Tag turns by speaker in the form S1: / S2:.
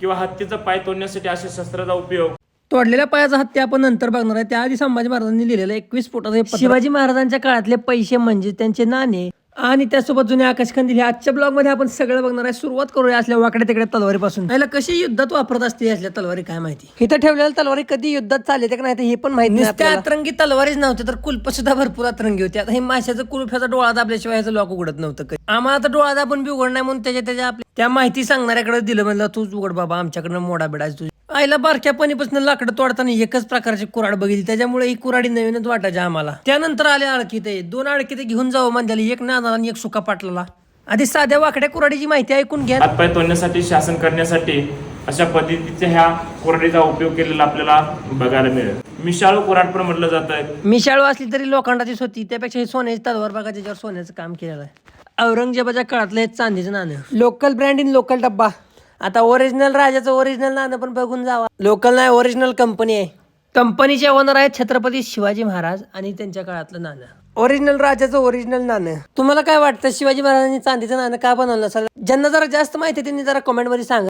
S1: किंवा हत्तीचा पाय तोडण्यासाठी अशा शस्त्राचा उपयोग.
S2: तोडलेल्या पायाचा हत्या आपण नंतर बघणार आहे. त्याआधी संभाजी महाराजांनी लिहिलेलं 21 फुटाचं हे शिवाजी महाराजांच्या काळातले पैसे म्हणजे त्यांचे नाणे आणि त्यासोबत जुने आकाशकंदील. हे आजच्या ब्लॉग मध्ये आपण सगळं बघणार आहे. सुरुवात करूया असल्या वाकड्या तिकडे तलवारीपासून. पहिला कशी युद्धात वापरत असते असल्या तलवारी काय माहिती. इथं ठेवलेल्या तलवारी कधी युद्धात चालले का नाही हे पण माहिती नाही. त्या अतरंगी तलवारीच नव्हते तर कुलप सुद्धा भरपूर अतरंगी होते. आता हे माशाचं कुलफ्याचा डोळा दाबल्याशिवाय ह्याचं लॉक उघडत नव्हतं. आम्हाला तर डोळा दाबून बी उघड नाही म्हणून त्याच्या आपल्या त्या माहिती सांगणाऱ्याकडे दिलं. म्हणलं तूच उघड बाबा, आमच्याकडनं मोडा बिडायच तुझी. आईला बारक्यापणीपासून लाकडं तोडताना एकच प्रकारची कुऱ्हाड बघितली, त्याच्यामुळे ही कुऱ्हाडी नवीनच वाटायची आम्हाला. त्यानंतर आले अळकीते. 2 अळकीते घेऊन जावं म्हणजे एक नानाला आणि एक सुका पाटलाला. आधी साध्या वाकड्या कुऱ्हाडीची माहिती ऐकून घ्या.
S1: हातपाय तोडण्यासाठी, शासन करण्यासाठी अशा पद्धतीच्या ह्या कुऱ्हाडीचा उपयोग केलेला आपल्याला बघायला मिळेल. मिशाळू कुऱ्हाड पण म्हटलं जातं.
S2: मिशाळू असली तरी लोखंडाचीच होती. त्यापेक्षा ही सोन्याची तलवार बघा, त्याच्यावर सोन्याचं काम केलेलं आहे. औरंगजेबाच्या काळातलं हे चांदीचं नाणं. लोकल ब्रँड इन लोकल डब्बा. आता ओरिजिनल राजाचं ओरिजिनल नाणं पण बघून जावा. लोकल नाही, ओरिजिनल कंपनी आहे. कंपनीचे ओनर आहेत छत्रपती शिवाजी महाराज आणि त्यांच्या काळातलं नाणं. ओरिजिनल राजाचं ओरिजिनल नाणं. तुम्हाला काय वाटतं शिवाजी महाराजांनी चांदीचं नाणं का बनवलं असेल? ज्यांना जरा जास्त माहिती त्यांनी जरा कमेंट मध्ये सांगा.